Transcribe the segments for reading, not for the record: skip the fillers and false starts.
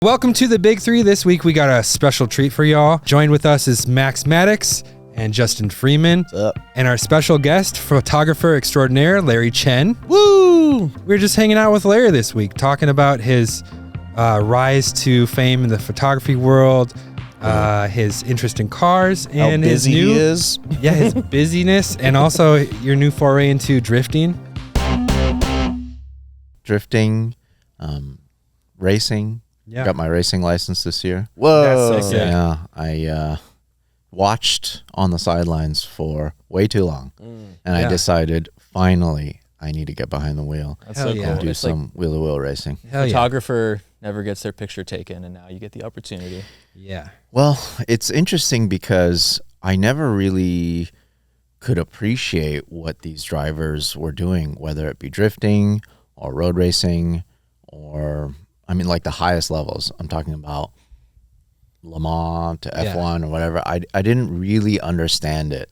Welcome to the Big Three. This week we got a special treat for y'all. Joined with us is Max Maddox and Justin Freeman. What's up? And our special guest, photographer extraordinaire, Larry Chen. Woo! We're just hanging out with Larry this week, talking about his rise to fame in the photography world, his interest in cars, and How busy his new, he is. Yeah, his busyness, and also your new foray into drifting. Drifting, racing. Yeah. Got my racing license this year. Whoa. That's so sick. Yeah, I watched on the sidelines for way too long, and I decided finally I need to get behind the wheel That's Hell so yeah. cool. and do It's some wheel-to-wheel racing. Hell yeah. photographer never gets their picture taken, and now you get the opportunity. Yeah. Well, it's interesting because I never really could appreciate what these drivers were doing, whether it be drifting or road racing or, I mean, like the highest levels. I'm talking about Le Mans to F1 or whatever. I didn't really understand it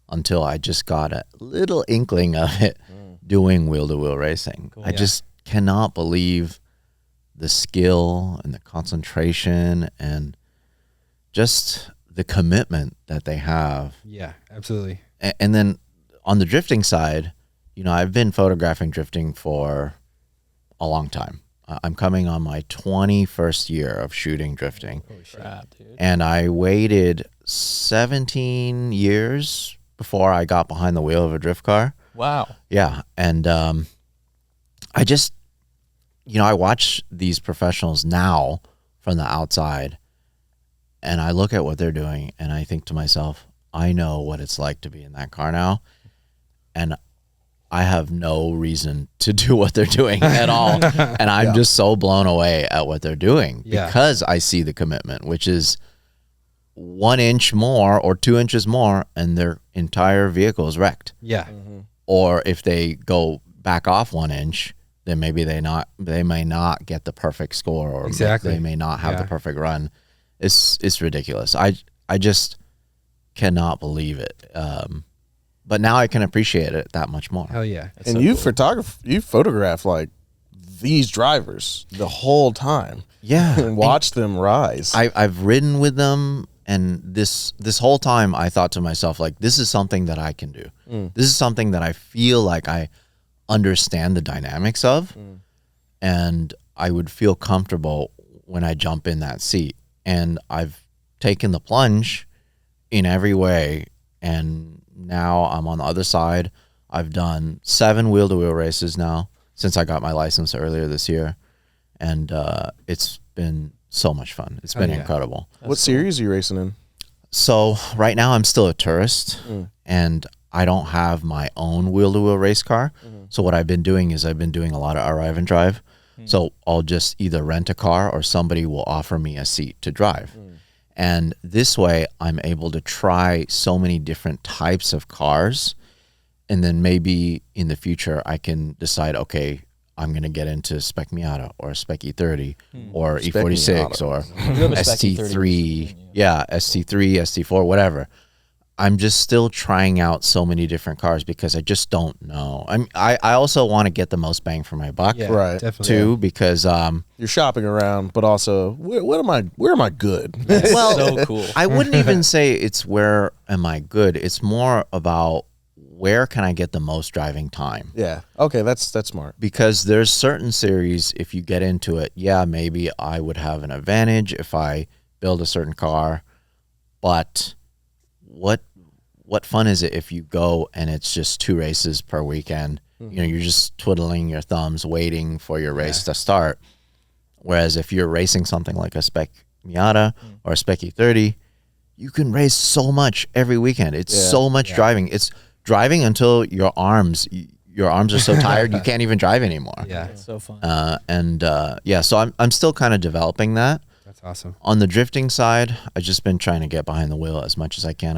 until I just got a little inkling of it doing wheel-to-wheel racing. Cool. I just cannot believe the skill and the concentration and just the commitment that they have. Yeah, absolutely. And then on the drifting side, you know, I've been photographing drifting for a long time. I'm coming on my 21st year of shooting drifting. Holy crap, dude. And I waited 17 years before I got behind the wheel of a drift car. Wow. Yeah. And I just, you know, I watch these professionals now from the outside, and I look at what they're doing, and I think to myself, I know what it's like to be in that car now. And I have no reason to do what they're doing at all. And I'm just so blown away at what they're doing because I see the commitment, which is 1 inch more or 2 inches more, and their entire vehicle is wrecked. Yeah. Or if they go back off 1 inch, then maybe they may not get the perfect score, or they may not have the perfect run. It's ridiculous. I just cannot believe it. But now I can appreciate it that much more. Hell yeah. That's And so you cool. you photograph like these drivers the whole time. Yeah. And watch them rise. I've ridden with them, and this whole time I thought to myself, like, this is something that I can do. This is something that I feel like I understand the dynamics of, and I would feel comfortable when I jump in that seat. And I've taken the plunge in every way, and now I'm on the other side. I've done 7 wheel-to-wheel races now since I got my license earlier this year, and it's been so much fun. It's been incredible. What series are you racing in? So right now I'm still a tourist, and I don't have my own wheel-to-wheel race car. So what I've been doing is I've been doing a lot of arrive and drive. So I'll just either rent a car or somebody will offer me a seat to drive. And this way I'm able to try so many different types of cars. And then maybe in the future I can decide, okay, I'm going to get into Spec Miata or Spec E30 or Spec E46 Miata. or You have a Spec E30 ST3. Yeah, ST3, ST4, whatever. I'm just still trying out so many different cars because I just don't know. I also want to get the most bang for my buck, Yeah, Right. definitely. too, because You're shopping around, but also where am I good? well, So cool. I wouldn't even say it's where am I good. It's more about where can I get the most driving time. Yeah. Okay, that's smart. Because there's certain series, if you get into it, yeah, maybe I would have an advantage if I build a certain car, but what fun is it if you go and it's just 2 races per weekend? You know, you're just twiddling your thumbs waiting for your race to start. Whereas if you're racing something like a Spec Miata or a Spec E30, you can race so much every weekend. It's so much driving. It's driving until your arms are so tired you can't even drive anymore. Yeah. It's so fun. So I'm still kind of developing that. That's awesome. On the drifting side, I've just been trying to get behind the wheel as much as I can.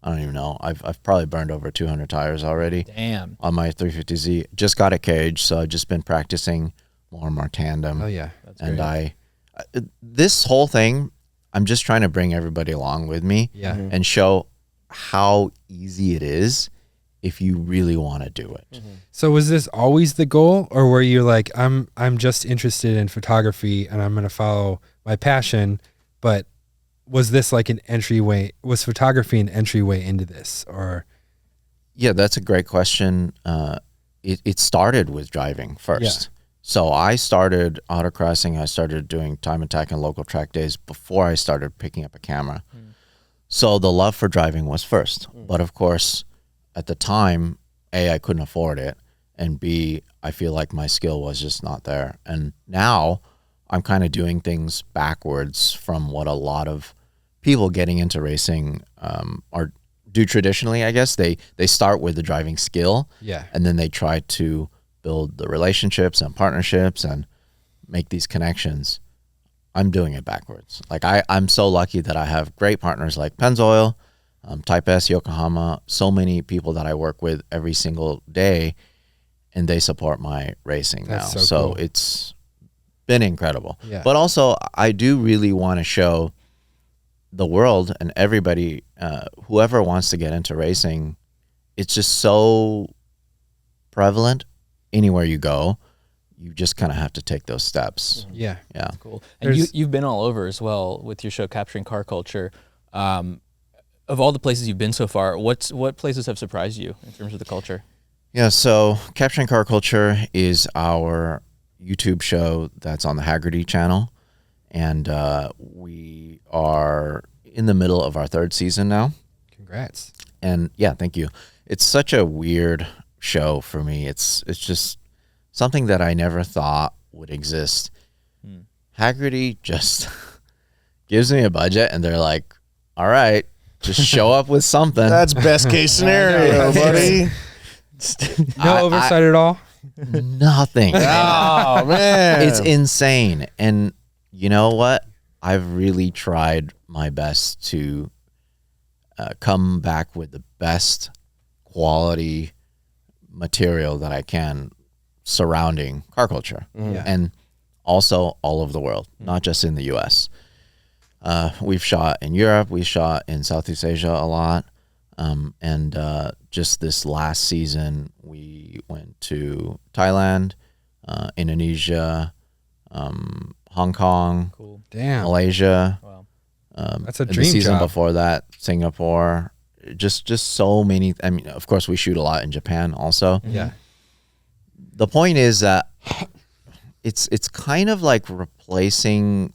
I don't even know. I've probably burned over 200 tires already Damn. on my 350Z. Just got a cage, so I've just been practicing more and more tandem. Oh yeah. That's And great. this whole thing, I'm just trying to bring everybody along with me Yeah. and show how easy it is if you really want to do it. So was this always the goal, or were you like, I'm just interested in photography and I'm going to follow my passion? But was this like an entryway? Was photography an entryway into this, or? Yeah, that's a great question. It started with driving first. So I started autocrossing. I started doing time attack and local track days before I started picking up a camera. So the love for driving was first. But of course, at the time, A, I couldn't afford it, and B, I feel like my skill was just not there. And now I'm kind of doing things backwards from what a lot of people getting into racing are do traditionally, I guess. They start with the driving skill, and then they try to build the relationships and partnerships and make these connections. I'm doing it backwards. Like I'm so lucky that I have great partners like Pennzoil, Type S, Yokohama, so many people that I work with every single day, and they support my racing now. So cool. It's been incredible. Yeah. But also, I do really want to show the world and everybody, whoever wants to get into racing, it's just so prevalent anywhere you go. You just kind of have to take those steps. Yeah. Yeah. Cool. And you've been all over as well with your show, Capturing Car Culture. Of all the places you've been so far, what places have surprised you in terms of the culture? Yeah, so Capturing Car Culture is our YouTube show that's on the Haggerty channel. And we are in the middle of our 3rd season now. Congrats. And yeah, thank you. It's such a weird show for me. It's just something that I never thought would exist. Haggerty just gives me a budget and they're like, all right, just show up with something. That's best case scenario, buddy. No oversight at all? Nothing. Oh, man. It's insane. And you know what? I've really tried my best to come back with the best quality material that I can surrounding car culture. And also all over the world, not just in the US. We've shot in Europe, we shot in Southeast Asia a lot. And just this last season, we went to Thailand, Indonesia, Hong Kong, Damn. Malaysia. Wow. That's a and dream the season job. before that, Singapore. Just so many. I mean, of course, we shoot a lot in Japan also. Yeah. The point is that it's kind of like replacing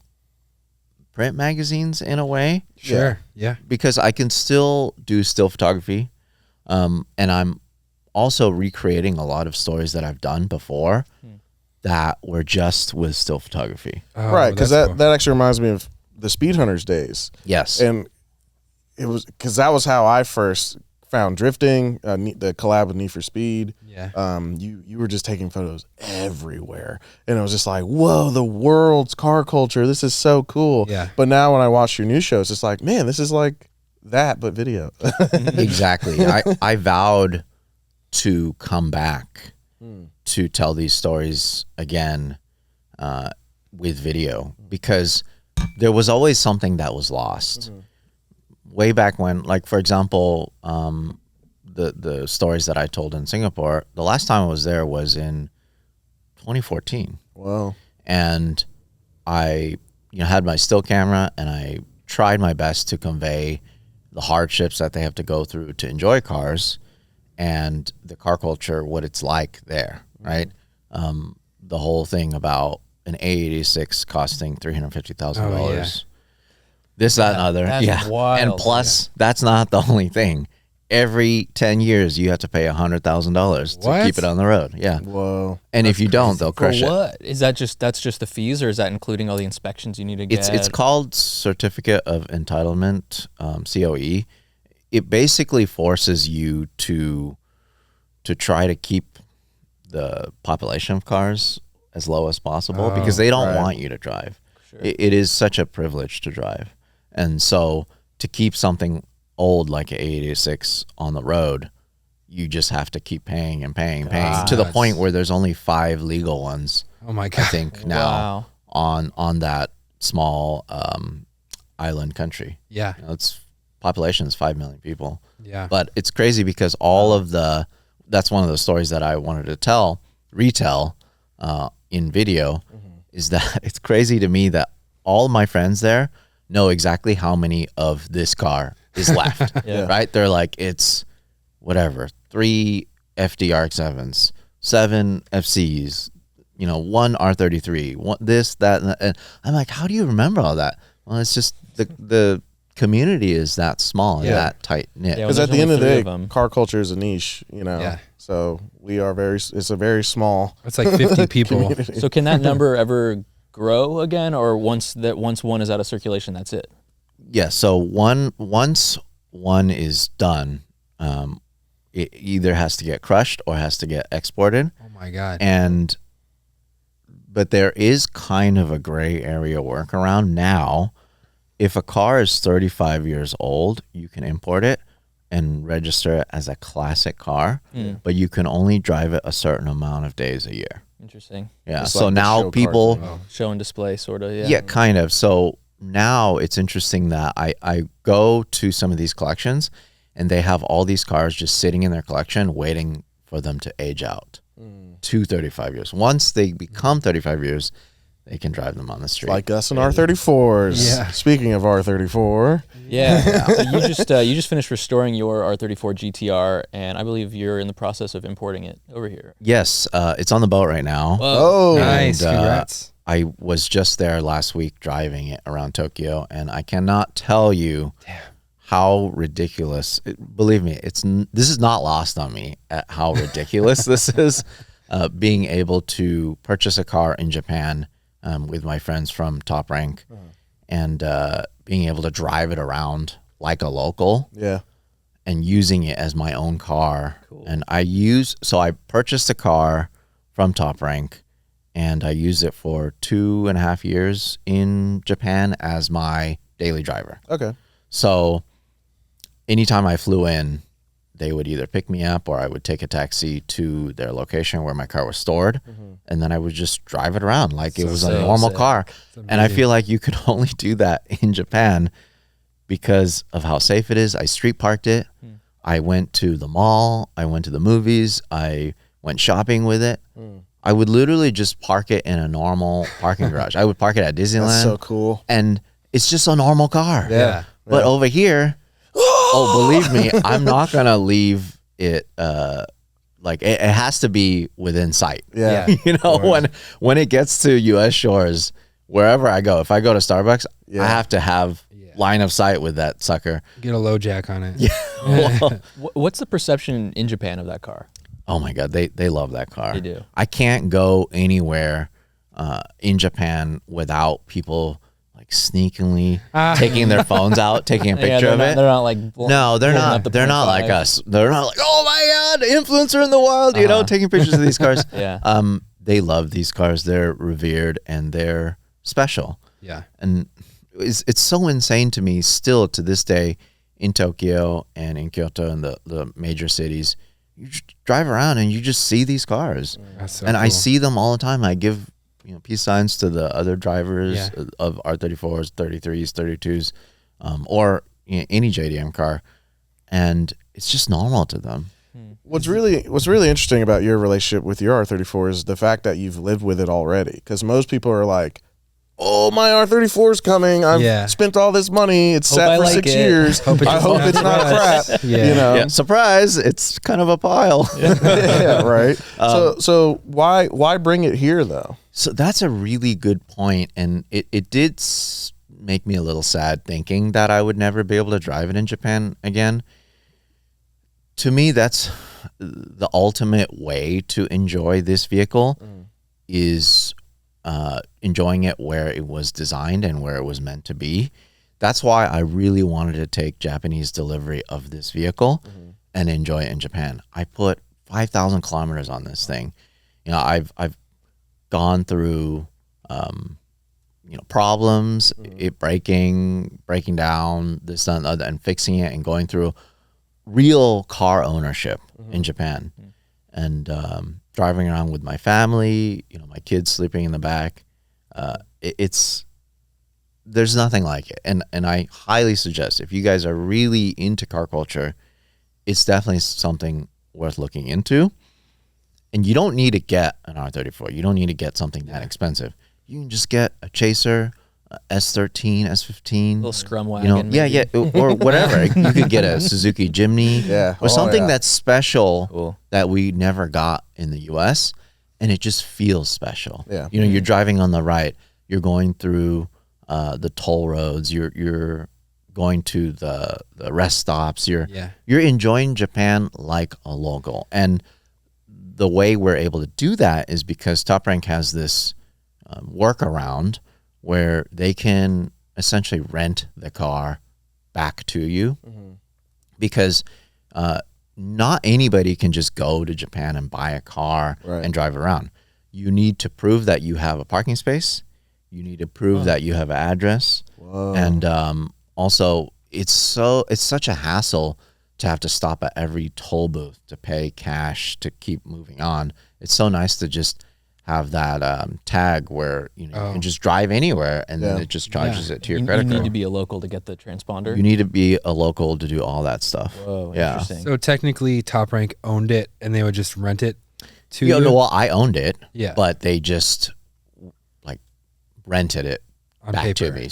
print magazines in a way. Sure. Yeah. Because I can still do still photography, and I'm also recreating a lot of stories that I've done before that were just with still photography. Oh, Right, because that's that actually reminds me of the Speed Hunters days. Yes. And it was because that was how I first found drifting, the collab with Need for Speed. Yeah. You were just taking photos everywhere, and it was just like, whoa, the world's car culture. This is so cool. Yeah. But now when I watch your new shows, it's like, man, this is like that, but video. Exactly. I vowed to come back to tell these stories again with video, because there was always something that was lost. Way back when, like, for example, the stories that I told in Singapore, the last time I was there was in 2014. Wow. And I had my still camera, and I tried my best to convey the hardships that they have to go through to enjoy cars and the car culture, what it's like there, right? The whole thing about an A86 costing $350,000. Oh, yeah. This, that, and other. That's Yeah. wild. And plus, that's not the only thing. Every 10 years, you have to pay $100,000 to What? keep it on the road. Yeah. Whoa. And if you don't, they'll For crush it. what? Is that that's just the fees, or is that including all the inspections you need to get? It's called Certificate of Entitlement, COE. It basically forces you to try to keep the population of cars as low as possible, because they don't want you to drive. Sure. It is such a privilege to drive. And so to keep something old like an 86 on the road, you just have to keep paying and paying and paying, to the point where there's only 5 legal ones, Oh my I God. think, now on that small island country. Yeah. It's population is 5 million people. Yeah. But it's crazy because that's one of the stories that I wanted to retell in video, is that it's crazy to me that all my friends there know exactly how many of this car is left, right? They're like, it's whatever, 3 FDRX7s, 7 FCs, 1 R33, one this, that, and I'm like, how do you remember all that? Well, it's just the community is that small and that tight knit. Because at the end of the day, car culture is a niche, Yeah. So we are it's a very small. It's like 50 people. community. So can that number ever grow again, or once one is out of circulation, that's it? Yeah. So once one is done, it either has to get crushed or has to get exported. Oh my God. But there is kind of a gray area workaround now. If a car is 35 years old, you can import it and register it as a classic car, but you can only drive it a certain amount of days a year. Interesting. Yeah. Just So like the now show people, car. Show and display, sort of. yeah, kind of. So now it's interesting that I go to some of these collections and they have all these cars just sitting in their collection waiting for them to age out to 35 years. Once they become 35 years, they can drive them on the street. Like us and R34s. Yeah. Speaking of R34, Yeah. So you just finished restoring your R34 GTR, and I believe you're in the process of importing it over here. Yes, it's on the boat right now. oh, Nice. And, Congrats. I was just there last week driving it around Tokyo, and I cannot tell you how ridiculous. Believe me, this is not lost on me at how ridiculous this is. Being able to purchase a car in Japan with my friends from Top Rank, and being able to drive it around like a local, yeah. and using it as my own car. And I purchased a car from Top Rank, and I used it for 2.5 years in Japan as my daily driver. Okay. So anytime I flew in, they would either pick me up or I would take a taxi to their location where my car was stored, and then I would just drive it around like it was a normal car. And I feel like you could only do that in Japan because of how safe it is. I street parked it. I went to the mall. I went to the movies. I went shopping with it. I would literally just park it in a normal parking garage. I would park it at Disneyland. That's so cool. And it's just a normal car. Yeah. But over here, believe me, I'm not going to leave it, like it has to be within sight. Yeah. When it gets to U.S. shores, wherever I go, if I go to Starbucks, I have to have line of sight with that sucker. Get a low jack on it. Well, What's the perception in Japan of that car? oh my God, they love that car. They do. I can't go anywhere in Japan without people like sneakily taking their phones out, taking a picture of it. They're not like No, they're not. They're not like us. They're not like, oh my God, influencer in the wild, taking pictures of these cars. Yeah. They love these cars. They're revered and they're special. Yeah. And it's so insane to me still to this day in Tokyo and in Kyoto and the major cities. You just drive around and you just see these cars. That's so and I cool. see them all the time. I give peace signs to the other drivers Yeah. of R34s, 33s, 32s, or any JDM car, and it's just normal to them. What's really interesting about your relationship with your R34 is the fact that you've lived with it already. Because most people are like, "Oh, my R34 is coming. I've spent all this money. It's sat for 6 years. I hope it's not crap." Yeah. Yeah, surprise! It's kind of a pile. Yeah, right. So why bring it here though? So that's a really good point, and it did make me a little sad thinking that I would never be able to drive it in Japan again. To me, that's the ultimate way to enjoy this vehicle is enjoying it where it was designed and where it was meant to be. That's why I really wanted to take Japanese delivery of this vehicle and enjoy it in Japan. I put 5,000 kilometers on this thing. I've gone through problems, it breaking down, this, that, and the other, and fixing it and going through real car ownership in Japan, and driving around with my family, my kids sleeping in the back. It's there's nothing like it. And I highly suggest, if you guys are really into car culture, it's definitely something worth looking into. And you don't need to get an R34. You don't need to get something that expensive. You can just get a Chaser, a S13, S15. A little scrum wagon. Or whatever. You could get a Suzuki Jimny or something that's special that we never got in the U.S., and it just feels special. Yeah. You're driving on the right. You're going through the toll roads. You're going to the rest stops. You're enjoying Japan like a local. And the way we're able to do that is because Top Rank has this workaround where they can essentially rent the car back to you, because not anybody can just go to Japan and buy a car and drive around. You need to prove that you have a parking space. You need to prove that you have an address. And also, it's such a hassle to have to stop at every toll booth to pay cash to keep moving on. It's so nice to just have that tag where you can just drive anywhere, and then it just charges it to your credit card. You need to be a local to get the transponder. You need to be a local to do all that stuff. Whoa, interesting. So technically, Top Rank owned it, and they would just rent it to you. No, well, I owned it, but they just like rented it on back paper. To me.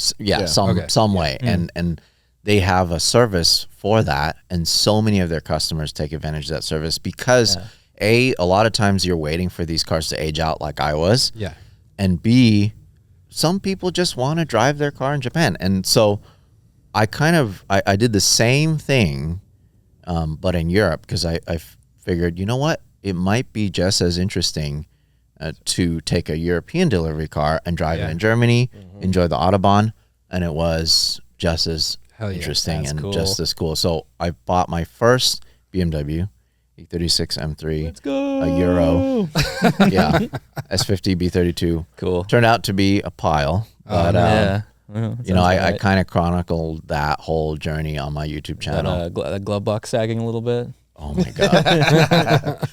Some way, and they have a service for that, and so many of their customers take advantage of that service because A, a lot of times you're waiting for these cars to age out like I was. Yeah. And B, some people just want to drive their car in Japan. And so I did the same thing, but in Europe, because I figured, you know what? It might be just as interesting to take a European delivery car and drive it in Germany, enjoy the Autobahn, and it was just as interesting and just as cool. So I bought my first BMW E36 M3, Let's go. a Euro, S50 B32. Cool. Turned out to be a pile, but I kind of chronicled that whole journey on my YouTube channel. That glove box sagging a little bit. Oh my god,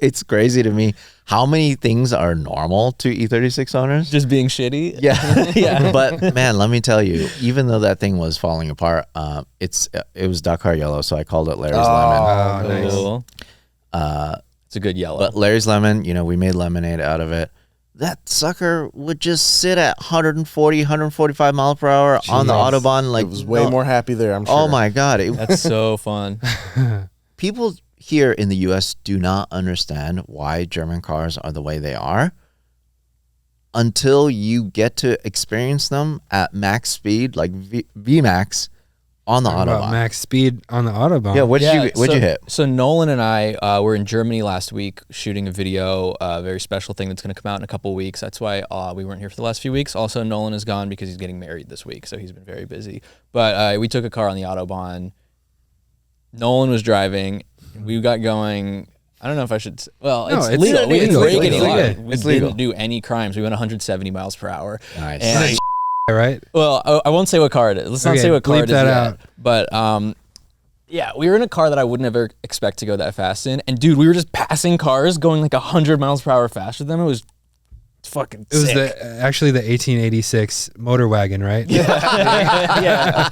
it's crazy to me how many things are normal to E36 owners. Just being shitty. Yeah. But man, let me tell you, even though that thing was falling apart, it was Dakar yellow, so I called it Larry's Lemon. Oh, nice. Cool. It's a good yellow. But Larry's Lemon, we made lemonade out of it. That sucker would just sit at 140, 145 miles per hour on the Autobahn. Like, it was way more happy there, I'm sure. Oh my god, that's so fun. People here in the U.S. do not understand why German cars are the way they are until you get to experience them at max speed, like VMAX on the Autobahn. Max speed on the Autobahn. Yeah, what'd you hit? So Nolan and I were in Germany last week shooting a video, a very special thing that's going to come out in a couple of weeks. That's why we weren't here for the last few weeks. Also, Nolan is gone because he's getting married this week, so he's been very busy. But we took a car on the Autobahn. Nolan was driving. We got going. I don't know if I should. Well, No, it's it's legal. We didn't break any law. legal. We It's didn't legal. do any crimes. We went 170 miles per hour. Nice. And, Right? well, I won't say what car it is. Let's not Okay, say what car bleep it is that yet. out. But yeah, we were in a car that I would never expect to go that fast in. And dude, we were just passing cars going like 100 miles per hour faster than them. It was fucking It was sick. actually the 1886 motor wagon, right? Yeah.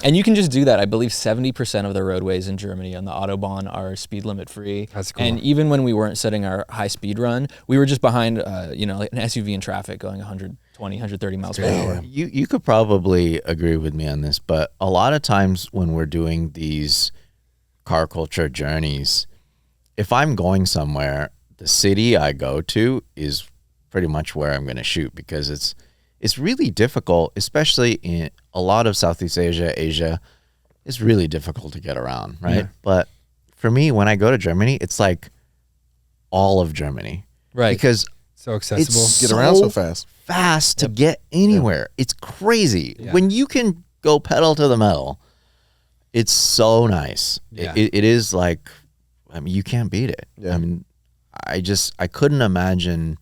And you can just do that. I believe 70% of the roadways in Germany on the Autobahn are speed limit free. That's cool. And even when we weren't setting our high speed run, we were just behind, like an SUV in traffic going 120, 130 miles per hour. You could probably agree with me on this, but a lot of times when we're doing these car culture journeys, if I'm going somewhere, the city I go to is pretty much where I'm going to shoot, because it's really difficult, especially in a lot of Southeast Asia. It's really difficult to get around, right? Yeah. But for me, when I go to Germany, it's like all of Germany, Right. Because So accessible. it's Get around so fast. to get anywhere. It's crazy. Yeah. When you can go pedal to the metal, it's so nice. Yeah. It is like, I mean, you can't beat it. Yeah. I mean, I couldn't imagine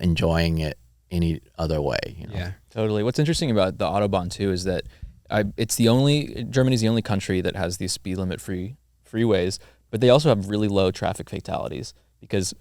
enjoying it any other way. Yeah. Totally. What's interesting about the Autobahn too is that Germany's the only country that has these speed limit free freeways, but they also have really low traffic fatalities because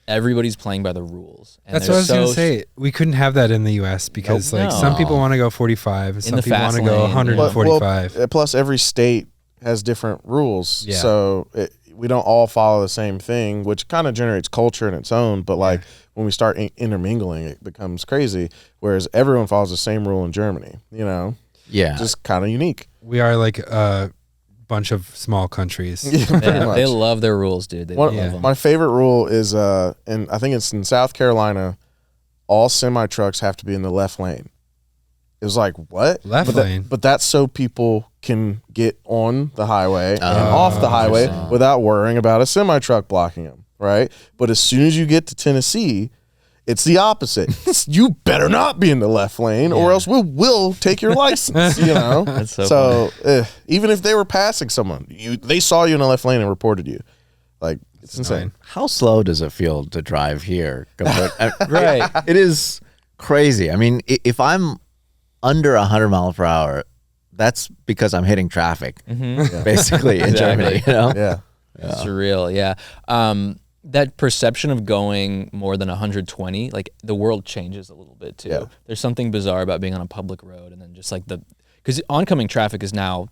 everybody's playing by the rules. And that's what I was gonna say. We couldn't have that in the U.S. because some people want to go 45, and some people want to go 145. Well, plus, every state has different rules, so we don't all follow the same thing, which kind of generates culture in its own. But like when we start intermingling, it becomes crazy. Whereas everyone follows the same rule in Germany, just kind of unique. We are like a bunch of small countries. They love their rules, dude. They love them. My favorite rule is, and I think it's in South Carolina, all semi trucks have to be in the left lane. It was like, what? Left lane? But that's so people can get on the highway and off the highway without worrying about a semi truck blocking them, right? But as soon as you get to Tennessee, it's the opposite. You better not be in the left lane, or else we'll take your license. That's so even if they were passing someone, they saw you in the left lane and reported you. Like, it's insane. How slow does it feel to drive here? Right. It is crazy. I mean, if I'm under 100 miles per hour, that's because I'm hitting traffic, basically, in Germany. Yeah. It's surreal. Yeah. That perception of going more than 120, like the world changes a little bit too. Yeah. There's something bizarre about being on a public road, and then just like because oncoming traffic is now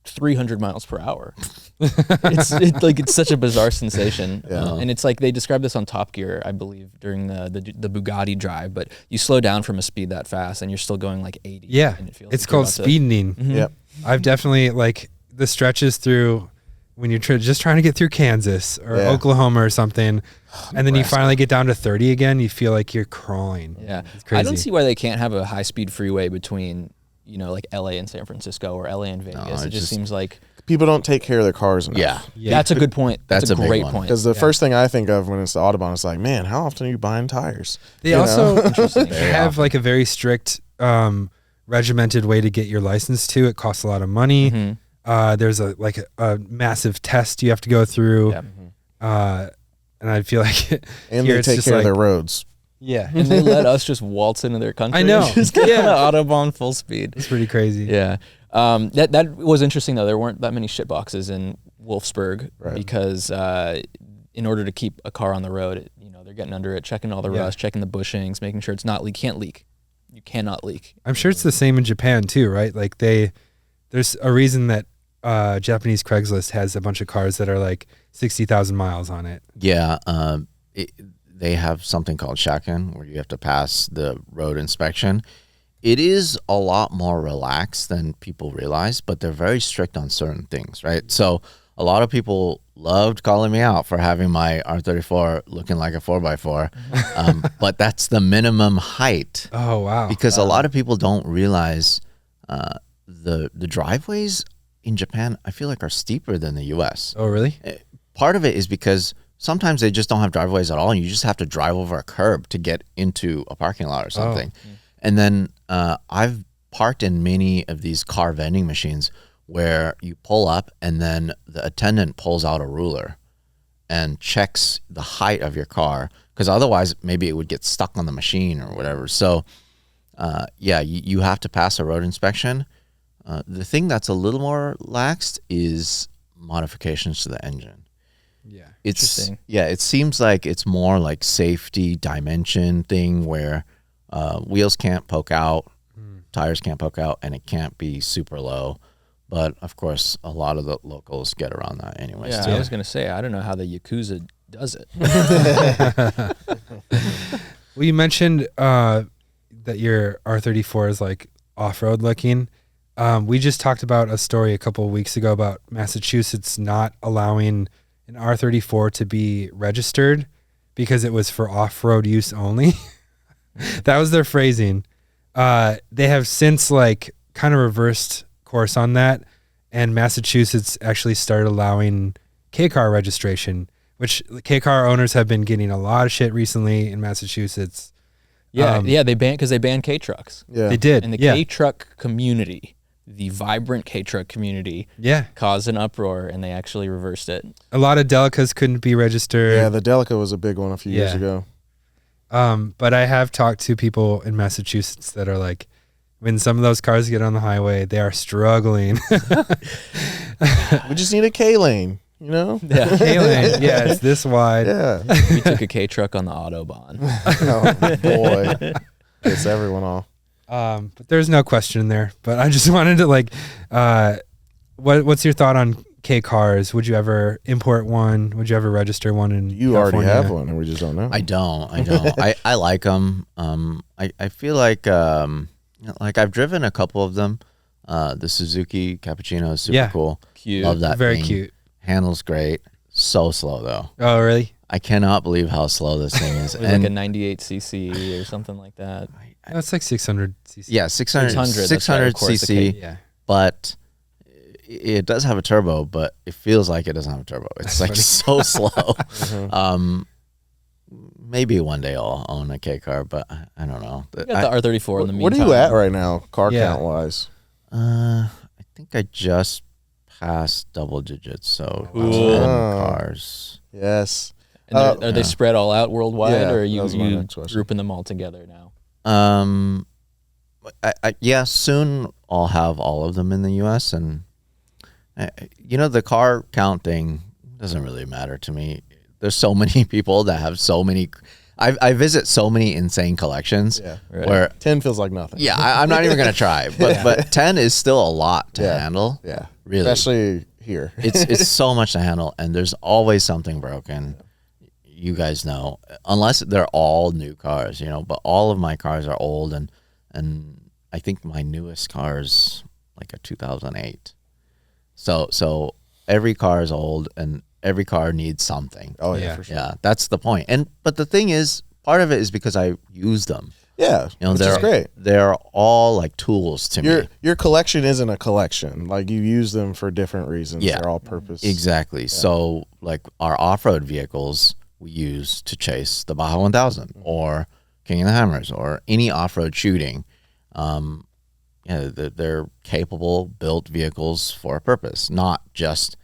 300 miles per hour. It's such a bizarre sensation. And it's like they described this on Top Gear, I believe, during the Bugatti drive, but you slow down from a speed that fast and you're still going like 80. Yeah. And it feels it's called speeding. Yep. I've definitely, like, the stretches through when you're just trying to get through Kansas or Oklahoma or something, and then you finally get down to 30 again, you feel like you're crawling. Yeah. It's crazy. I don't see why they can't have a high-speed freeway between, like LA and San Francisco or LA and Vegas. It just seems like people don't take care of their cars enough. Yeah. That's a good point. That's a great point. Because the first thing I think of when it's the Autobahn is like, man, how often are you buying tires? They also have like a very strict regimented way to get your license too. It costs a lot of money. Mm-hmm. There's a massive test you have to go through. Yep. And I feel like and they take care of their roads. Yeah. And they let us just waltz into their country. I know. Just get on the Autobahn full speed. It's pretty crazy. Yeah. That was interesting though. There weren't that many shit boxes in Wolfsburg because in order to keep a car on the road, they're getting under it, checking all the rust, checking the bushings, making sure it's not leak. Can't leak. You cannot leak. I'm sure it's the same in Japan too, right? Like there's a reason that Japanese Craigslist has a bunch of cars that are like 60,000 miles on it. Yeah. They have something called shaken where you have to pass the road inspection. It is a lot more relaxed than people realize, but they're very strict on certain things, right? So a lot of people loved calling me out for having my R34 looking like a 4x4, but that's the minimum height. Oh, wow. Because a lot of people don't realize the driveways in Japan, I feel like, are steeper than the U.S. Oh, really? Part of it is because sometimes they just don't have driveways at all, and you just have to drive over a curb to get into a parking lot or something. Oh. And then I've parked in many of these car vending machines where you pull up and then the attendant pulls out a ruler and checks the height of your car, because otherwise maybe it would get stuck on the machine or whatever. So, you have to pass a road inspection. The thing that's a little more laxed is modifications to the engine. Yeah. Interesting. Yeah, it seems like it's more like safety dimension thing where wheels can't poke out, tires can't poke out, and it can't be super low. But of course, a lot of the locals get around that anyways. Yeah, I was going to say, I don't know how the Yakuza does it. Well, you mentioned that your R34 is like off-road looking. We just talked about a story a couple of weeks ago about Massachusetts not allowing an R34 to be registered because it was for off-road use only. That was their phrasing. They have since kind of reversed course on that, and Massachusetts actually started allowing K-car registration, which K-car owners have been getting a lot of shit recently in Massachusetts. They banned K-trucks. Yeah. They did. And the K-truck community, the vibrant K-truck community, caused an uproar, and they actually reversed it. A lot of Delicas couldn't be registered. Yeah, the Delica was a big one a few years ago. But I have talked to people in Massachusetts that are like, when some of those cars get on the highway, they are struggling. We just need a K lane. you know? Yeah. K-lane. Yeah, it's this wide. Yeah. We took a K truck on the Autobahn. Oh, boy. Gets everyone off. But there's no question there. But I just wanted to like, what's your thought on K cars? Would you ever import one? Would you ever register one in You California? already have one, and we just don't know. I don't. I like them. I feel like I've driven a couple of them. The Suzuki Cappuccino is super cool. Cute. Love that. Very thing. cute. Handles great. So slow though. Oh, really? I cannot believe how slow this thing is. It was like a 98cc or something like that. That's like 600 cc. Yeah, 600 that's right, of course, the cc. Yeah. But it does have a turbo, but it feels like it doesn't have a turbo. It's like so slow. Maybe one day I'll own a K car, but I don't know. We got the R34 in the meantime. What are you at right now, car count wise? I think I just passed double digits, so Cool. 10 cars. Yes. And are they spread all out worldwide, Yeah, or are that was my you next question. grouping them all together now? Yeah, soon I'll have all of them in the U.S. and the car count thing doesn't really matter to me. There's so many people that have so many. I visit so many insane collections. Yeah. Right. Where 10 feels like nothing. yeah, I'm not even gonna try. But 10 is still a lot to handle. Yeah. Really. Especially here. It's so much to handle, and there's always something broken. You guys know, unless they're all new cars, but all of my cars are old, and I think my newest car is like a 2008. So every car is old, and every car needs something. Oh, Yeah. for sure. Yeah, that's the point. But the thing is, part of it is because I use them. Yeah. Which is great. They're all like tools to me. Your collection isn't a collection. Like, you use them for different reasons. Yeah. They're all purpose. Exactly. Yeah. So like our off-road vehicles we use to chase the Baja 1000 or King of the Hammers or any off-road shooting. They're capable, built vehicles for a purpose, not just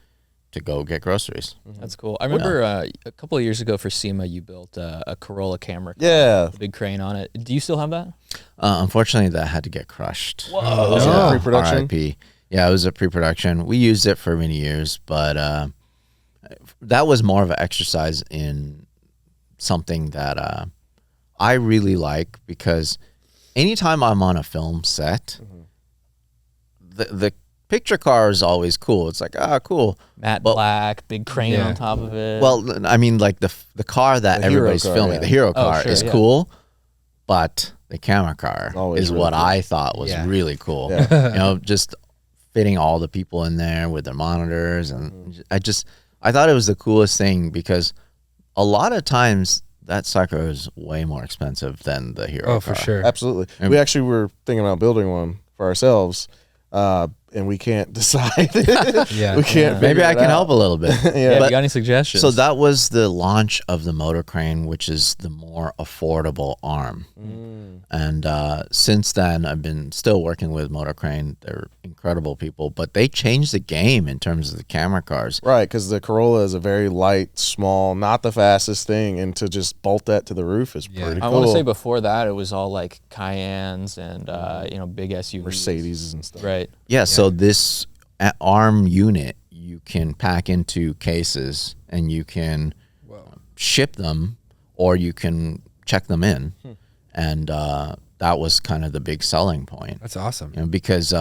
to go get groceries. That's cool. I remember a couple of years ago for SEMA, you built a Corolla camera car Yeah. with a big crane on it. Do you still have that? Unfortunately, that had to get crushed. Whoa. Was it pre-production? RIP. Yeah, it was a pre-production. We used it for many years, but that was more of an exercise in something that I really like, because anytime I'm on a film set, the picture car is always cool. It's like, cool. Matte black, big crane on top of it. Well, I mean, like the car that everybody's filming, the hero car is cool, but the camera car is really what I thought was really cool. Yeah. Just fitting all the people in there with their monitors, and I thought it was the coolest thing, because a lot of times that sucker is way more expensive than the hero car. Oh, for sure. Absolutely. We actually were thinking about building one for ourselves, and we can't decide. We can't. Maybe I can help a little bit. If you got any suggestions? So that was the launch of the motor crane, which is the more affordable arm. And since then, I've been still working with Motor Crane. They're incredible people, but they changed the game in terms of the camera cars. Right, because the Corolla is a very light, small, not the fastest thing, and to just bolt that to the roof is pretty cool. I want to say before that, it was all like Cayennes and big SUVs, Mercedes and stuff. Right. Yeah. So this arm unit you can pack into cases, and you can ship them, or you can check them in. And that was kind of the big selling point. That's awesome. Because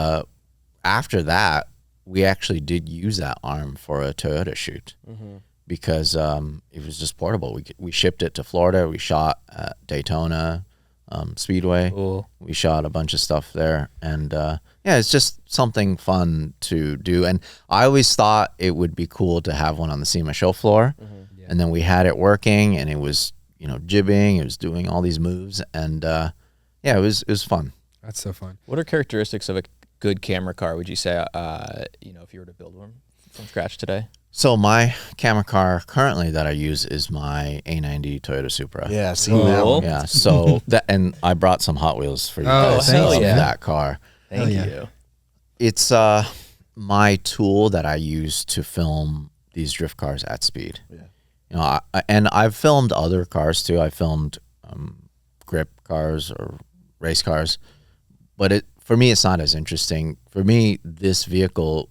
after that, we actually did use that arm for a Toyota shoot, because it was just portable. We shipped it to Florida. We shot at Daytona Speedway. Cool. We shot a bunch of stuff there. And it's just something fun to do. And I always thought it would be cool to have one on the SEMA show floor. And then we had it working, and it was jibbing, it was doing all these moves, and it was fun. That's so fun. What are characteristics of a good camera car, would you say, if you were to build one from scratch today? So my camera car currently that I use is my A90 Toyota Supra. Yeah, seen that one. Yeah, so and I brought some Hot Wheels for you guys hell of yeah. that car. Thank you. It's my tool that I use to film these drift cars at speed. And I've filmed other cars too. I filmed grip cars or race cars, but for me, it's not as interesting. For me, this vehicle,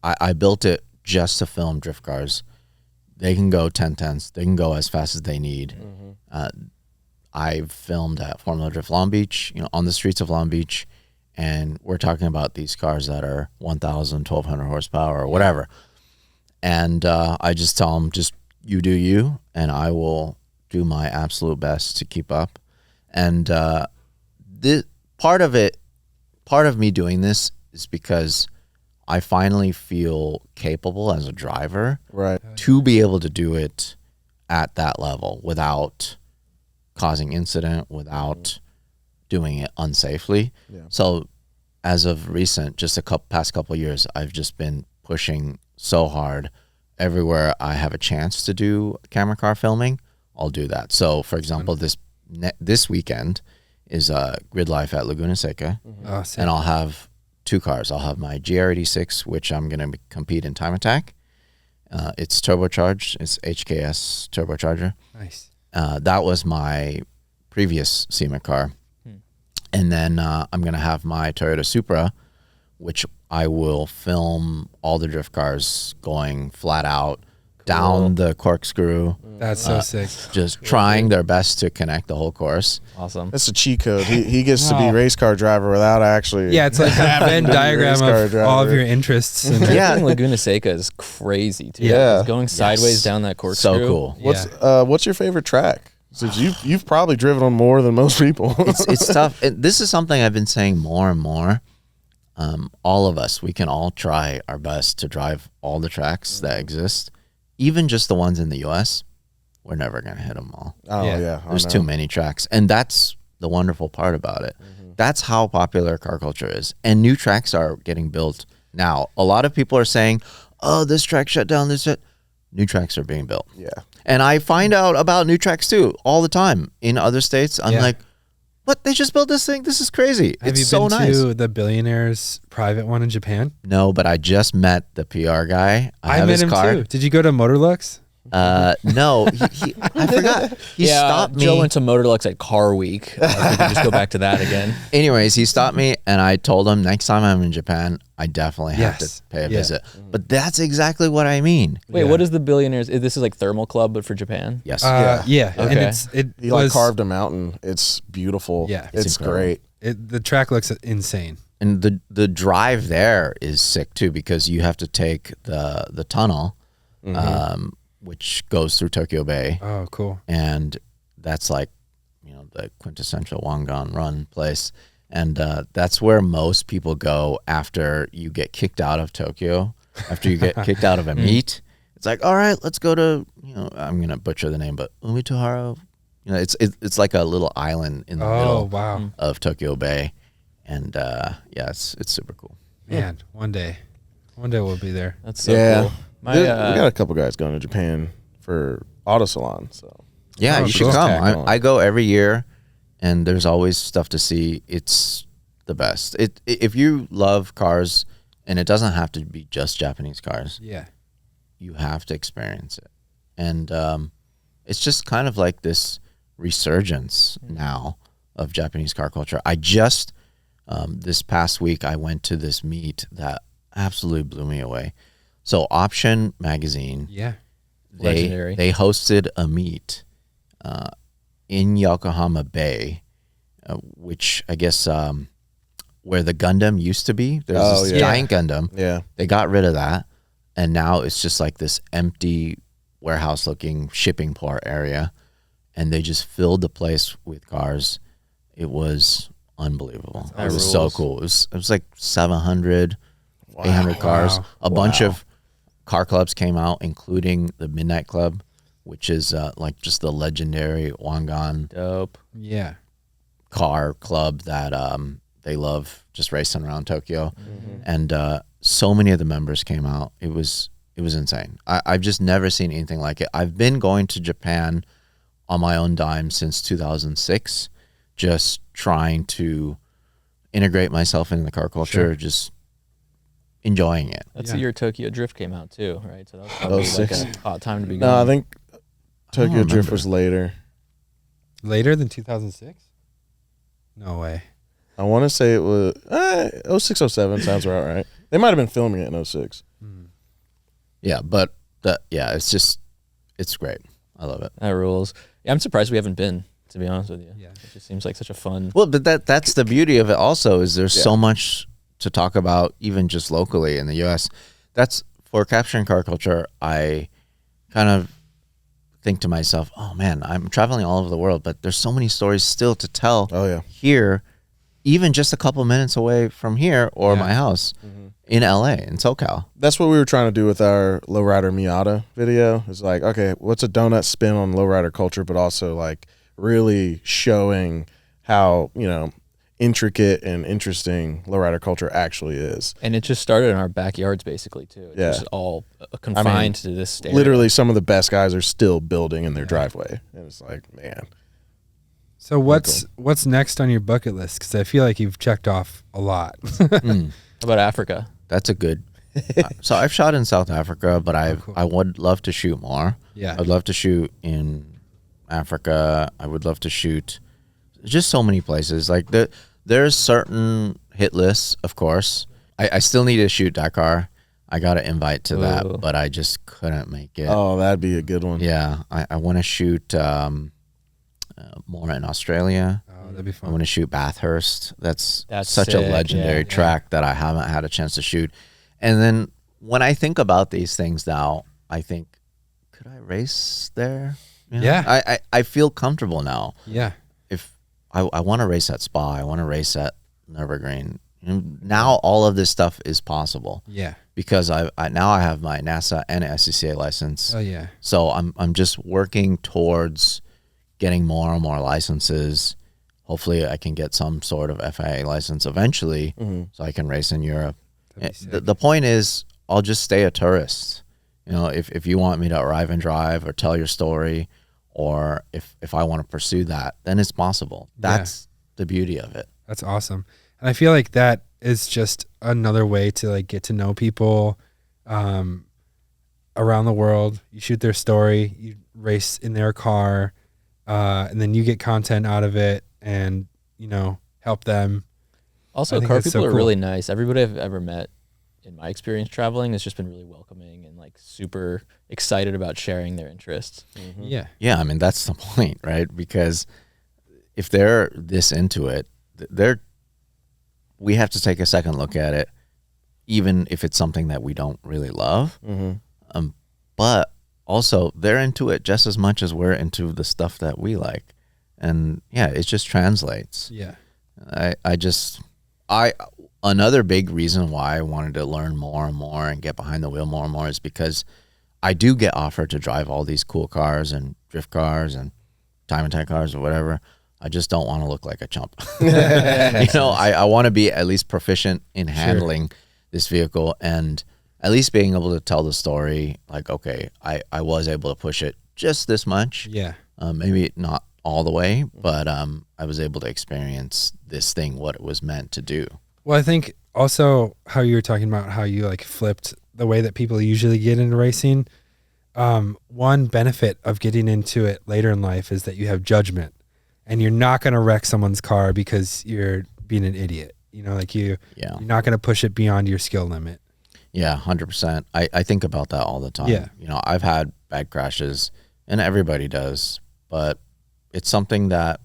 I built it just to film drift cars. They can go 10/10s. They can go as fast as they need. I've filmed at Formula Drift Long Beach, on the streets of Long Beach, and we're talking about these cars that are 1,000, 1,200 horsepower or whatever. And I just tell them, just you do you, and I will do my absolute best to keep up. And this part of me doing this is because I finally feel capable as a driver, right, to be able to do it at that level without causing incident, without doing it unsafely. Yeah. So as of recent, just past couple of years, I've just been pushing so hard. Everywhere I have a chance to do camera car filming, I'll do that. So for example, this weekend is Grid Life at Laguna Seca, and I'll have 2 cars. I'll have my GR86, which I'm going to compete in time attack. It's turbocharged. It's HKS turbocharger. Nice. That was my previous SEMA car. And then I'm going to have my Toyota Supra, which I will film all the drift cars going flat out down the corkscrew. That's so sick. Just trying their best to connect the whole course. Awesome. That's a cheat code. He gets to be race car driver without actually. Yeah, it's like a Venn diagram of all of your interests. And Laguna Seca is crazy too. Yeah. It's going sideways down that corkscrew. So cool. What's your favorite track? Since you've probably driven on more than most people. It's tough. This is something I've been saying more and more. All of us, we can all try our best to drive all the tracks that exist, even just the ones in the U.S. We're never going to hit them all. Oh, yeah. There's too many tracks. And that's the wonderful part about it. That's how popular car culture is. And new tracks are getting built now. A lot of people are saying, oh, this track shut down. New tracks are being built. Yeah. And I find out about new tracks too all the time in other states. I'm like, what? They just built this thing? This is crazy. Have you been to the Billionaire's private one in Japan? No, but I just met the PR guy. I have met his him car. too. Did you go to Motorlux? No, I forgot. He stopped me. Joe went to Motorlux at Car Week. We can just go back to that again. Anyways, he stopped me, and I told him next time I'm in Japan, I definitely have to pay a visit. But that's exactly what I mean. Wait, what is the Billionaires? This is like Thermal Club, but for Japan? Yes. Yeah. Okay. And he like carved a mountain. It's beautiful. Yeah. It's great. The track looks insane. And the drive there is sick too, because you have to take the tunnel, which goes through Tokyo Bay. Oh, cool. And that's like, the quintessential Wangan Run place. And that's where most people go after you get kicked out of Tokyo, after you get kicked out of a meet. It's like, all right, let's go to, I'm going to butcher the name, but Umitohara. It's like a little island in the middle of Tokyo Bay. And it's super cool. Man, one day we'll be there. That's so cool. We got a couple guys going to Japan for Auto Salon. So you should come. I go every year, and there's always stuff to see. It's the best. If you love cars, and it doesn't have to be just Japanese cars. Yeah, you have to experience it, and it's just kind of like this resurgence now of Japanese car culture. I just this past week I went to this meet that absolutely blew me away. So Option magazine, legendary. They hosted a meet in Yokohama Bay, which I guess where the Gundam used to be. There's this giant Gundam. Yeah, they got rid of that, and now it's just like this empty warehouse-looking shipping port area, and they just filled the place with cars. It was unbelievable. It was so cool. It was like 700, 800 cars. A bunch of car clubs came out, including the Midnight Club, which is like just the legendary Wangan car club that they love just racing around Tokyo. And so many of the members came out. It was insane. I've just never seen anything like it. I've been going to Japan on my own dime since 2006, just trying to integrate myself into the car culture, just enjoying it. That's the year Tokyo Drift came out too, right? So that was probably like a hot time to be going. No, I think Tokyo Drift was later. Later than 2006? No way. I want to say it was 06, 07 sounds about right. They might have been filming it in 06. Yeah, but it's great. I love it. That rules. Yeah, I'm surprised we haven't been, to be honest with you. Yeah. It just seems like such a fun. Well, but that's the beauty of it also, is there's so much to talk about, even just locally in the US. That's for Caption and Car Culture. I kind of think to myself, oh man, I'm traveling all over the world, but there's so many stories still to tell here, even just a couple minutes away from here or my house in LA, in SoCal. That's what we were trying to do with our Lowrider Miata video. It's like, okay, what's a donut spin on Lowrider culture, but also like really showing how, you know, intricate and interesting Lowrider culture actually is. And it just started in our backyards basically too. It's just all confined to this area. Literally some of the best guys are still building in their driveway. And it's like, man. So what's next on your bucket list? Because I feel like you've checked off a lot. How about Africa? That's a good. So I've shot in South Africa, but I would love to shoot more. Yeah, I'd love to shoot in Africa. I would love to shoot just so many places. Like there's certain hit lists, of course. I still need to shoot Dakar. I got an invite to that, but I just couldn't make it. Oh, that'd be a good one. Yeah, I want to shoot more in Australia. Oh, that'd be fun. I want to shoot Bathurst. That's such a legendary track that I haven't had a chance to shoot. And then when I think about these things now, I think, could I race there? You know? Yeah. I feel comfortable now. Yeah. If I want to race at Spa, I want to race at Nürburgring. Now all of this stuff is possible. Yeah. Because I now have my NASA and SCCA license. Oh yeah. So I'm just working towards getting more and more licenses. Hopefully I can get some sort of FIA license eventually, so I can race in Europe. The point is, I'll just stay a tourist. You know, if you want me to arrive and drive or tell your story, or if I want to pursue that, then it's possible. That's the beauty of it. That's awesome. And I feel like that is just another way to like get to know people around the world. You shoot their story, you race in their car, and then you get content out of it and, you know, help them. Also, car people are really nice. Everybody I've ever met in my experience traveling has just been really welcoming and like super excited about sharing their interests. Yeah. Yeah, I mean, that's the point, right? Because if they're this into it, we have to take a second look at it, even if it's something that we don't really love. But also, they're into it just as much as we're into the stuff that we like. And yeah, it just translates. Yeah. Another big reason why I wanted to learn more and more and get behind the wheel more and more is because I do get offered to drive all these cool cars and drift cars and time attack cars or whatever. I just don't want to look like a chump. You know, I want to be at least proficient in handling this vehicle and at least being able to tell the story. Like, okay, I was able to push it just this much. Yeah. Maybe not all the way, but I was able to experience this thing, what it was meant to do. Well, I think also how you were talking about how you like flipped the way that people usually get into racing. One benefit of getting into it later in life is that you have judgment and you're not going to wreck someone's car because you're being an idiot. You know, like you're not going to push it beyond your skill limit. Yeah, 100%. I think about that all the time. Yeah. You know, I've had bad crashes and everybody does, but it's something that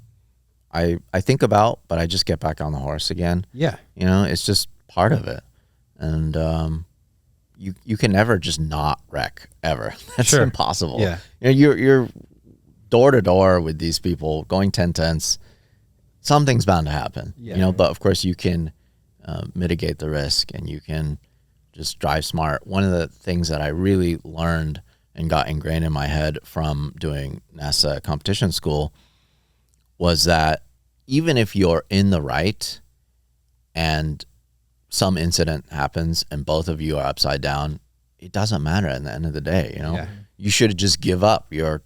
I think about, but I just get back on the horse again. Yeah. You know, it's just part of it. And you can never just not wreck ever. That's impossible. Yeah. You know, you're door to door with these people going 10/10. Something's bound to happen. Yeah. You know, but of course you can mitigate the risk and you can just drive smart. One of the things that I really learned and got ingrained in my head from doing NASA competition school was that even if you're in the right and some incident happens and both of you are upside down, it doesn't matter at the end of the day. You know, you should just give up your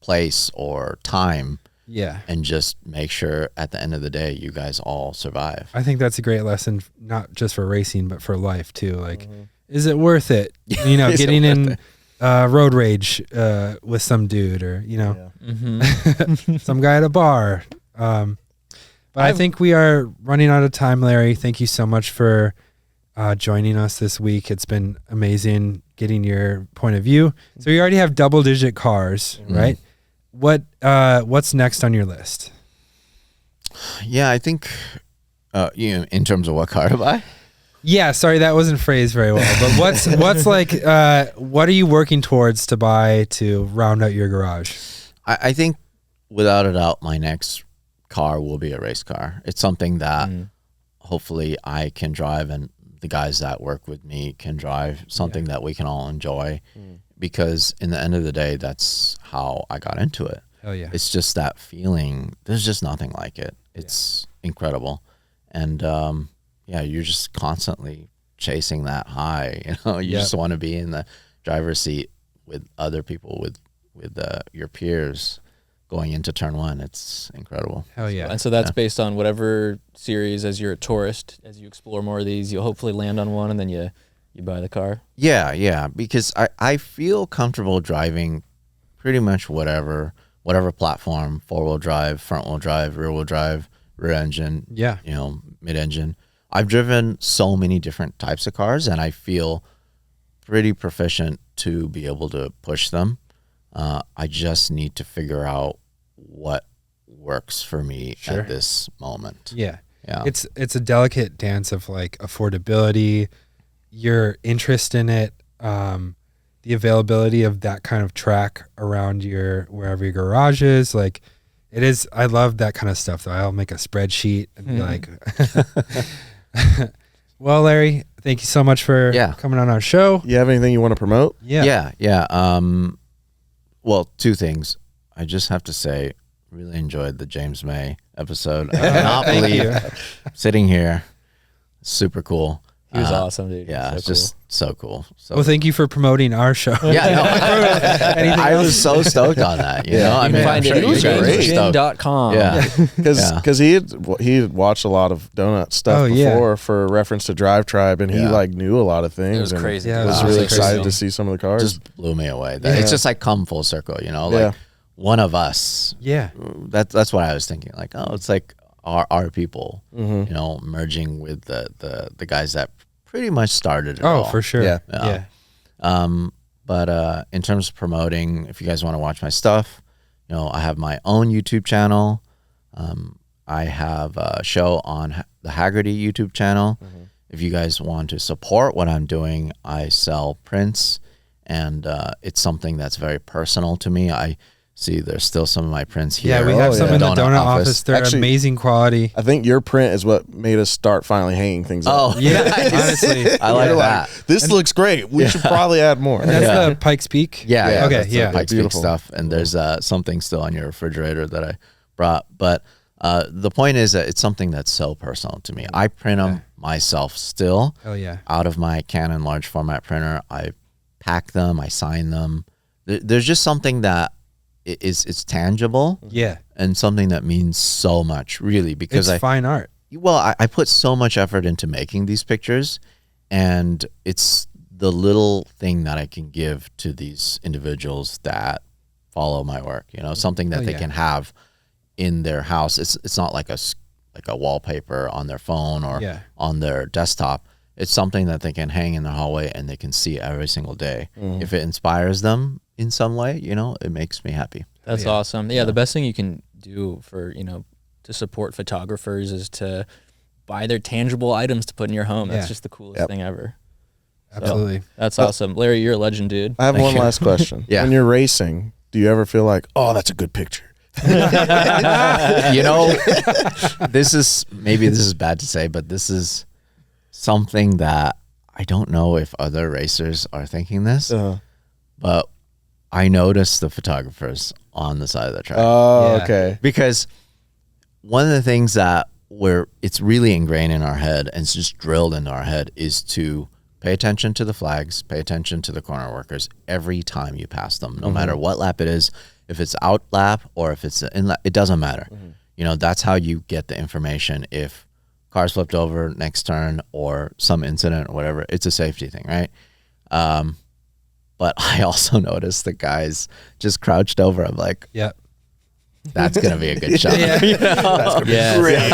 place or time. Yeah. And just make sure at the end of the day, you guys all survive. I think that's a great lesson, not just for racing, but for life too. Like, is it worth it? You know, getting in road rage with some dude or, you know, some guy at a bar. But I think we are running out of time, Larry. Thank you so much for joining us this week. It's been amazing getting your point of view. So you already have double-digit cars, right? What's next on your list? Yeah, I think, in terms of what car to buy. Yeah, sorry, that wasn't phrased very well. But what's like, what are you working towards to buy to round out your garage? I think, without a doubt, my next car will be a race car. It's something that hopefully I can drive, and the guys that work with me can drive, something that we can all enjoy, because in the end of the day, that's how I got into it. Hell yeah. It's just that feeling. There's just nothing like it. It's incredible. And you're just constantly chasing that high. You just want to be in the driver's seat with other people, with your peers going into turn one. It's incredible. Hell yeah. And so that's based on whatever series, as you're a tourist, as you explore more of these, you'll hopefully land on one, and then you buy the car. Yeah, because I feel comfortable driving pretty much whatever platform, 4-wheel drive, front-wheel drive, rear-wheel drive, rear engine, mid-engine. I've driven so many different types of cars, and I feel pretty proficient to be able to push them. I just need to figure out what works for me at this moment. Yeah. It's a delicate dance of like affordability, your interest in it, the availability of that kind of track around wherever your garage is. Like, it is. I love that kind of stuff though. I'll make a spreadsheet and be like, well, Larry, thank you so much for coming on our show. You have anything you want to promote? Yeah. Well, two things. I just have to say, really enjoyed the James May episode. I cannot believe sitting here. Super cool. He was awesome, dude. Yeah, so it's just so cool. So, well, thank you for promoting our show. I was so stoked on that. You know, you can find it at jamesgin.com. Yeah, because he had watched a lot of donut stuff before for reference to Drive Tribe, and he like knew a lot of things. It was crazy. I was really excited to see some of the cars. Just blew me away. It's just like come full circle. You know, like one of us. Yeah, that's what I was thinking. Like, oh, it's like our people. You know, merging with the guys that pretty much started it all. For sure. Yeah. But in terms of promoting, if you guys want to watch my stuff, you know, I have my own YouTube channel. I have a show on the Haggerty YouTube channel. If you guys want to support what I'm doing, I sell prints, and it's something that's very personal to me. I see there's still some of my prints here. Yeah, we have some in the donut office. They're actually amazing quality. I think your print is what made us start finally hanging things up. Oh, yeah. Honestly, I like that. This looks great. We should probably add more. And that's the Pikes Peak? Yeah. Okay, yeah. Pikes Peak stuff. And there's something still on your refrigerator that I brought. But the point is that it's something that's so personal to me. I print them myself still. Hell yeah. Out of my Canon large format printer. I pack them. I sign them. There's just something that it's tangible, and something that means so much, really, because it's fine art. Well, I put so much effort into making these pictures, and it's the little thing that I can give to these individuals that follow my work. You know, something that they can have in their house. It's not like a wallpaper on their phone or on their desktop. It's something that they can hang in the hallway and they can see every single day. If it inspires them in some way, you know, it makes me happy. That's awesome. Yeah, the best thing you can do for, you know, to support photographers is to buy their tangible items to put in your home. That's just the coolest thing ever. Absolutely. So, that's awesome. Larry, you're a legend, dude. I have one last question. When you're racing, do you ever feel like, oh, that's a good picture? You know, this is bad to say, but this is something that I don't know if other racers are thinking this, but I noticed the photographers on the side of the track. Oh, okay. Because one of the things that it's really ingrained in our head and it's just drilled into our head is to pay attention to the flags, pay attention to the corner workers every time you pass them, no matter what lap it is, if it's out lap or if it's in lap, it doesn't matter. You know, that's how you get the information. If cars flipped over next turn or some incident or whatever, it's a safety thing, right? But I also noticed the guys just crouched over. I'm like, that's going to be a good shot. That's going to be great.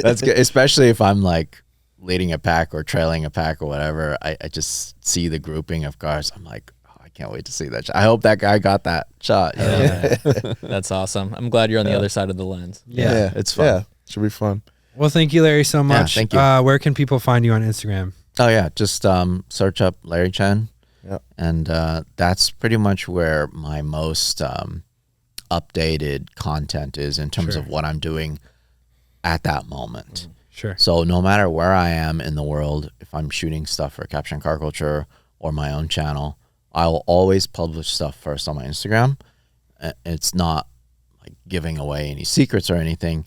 That's good, especially if I'm like leading a pack or trailing a pack or whatever, I just see the grouping of cars. I'm like, oh, I can't wait to see that shot. I hope that guy got that shot. Yeah. That's awesome. I'm glad you're on the other side of the lens. Yeah, it's fun. Yeah, should be fun. Well, thank you, Larry, so much. thank you. Where can people find you on Instagram? Oh yeah, just search up Larry Chen. Yep. And that's pretty much where my most updated content is in terms of what I'm doing at that moment. Sure. So no matter where I am in the world, if I'm shooting stuff for Caption and Car Culture or my own channel, I'll always publish stuff first on my Instagram. It's not like giving away any secrets or anything,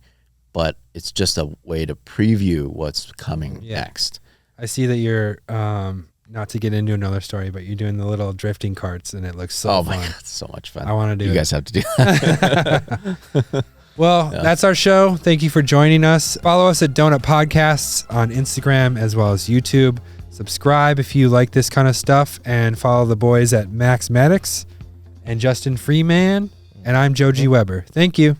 but it's just a way to preview what's coming next. I see that you're not to get into another story, but you're doing the little drifting carts, and it looks so fun. Oh my God, it's so much fun. I want to do it. You guys have to do that. Well, that's our show. Thank you for joining us. Follow us at Donut Podcasts on Instagram as well as YouTube. Subscribe if you like this kind of stuff, and follow the boys at Max Maddox and Justin Freeman. And I'm Joe G. Weber. Thank you.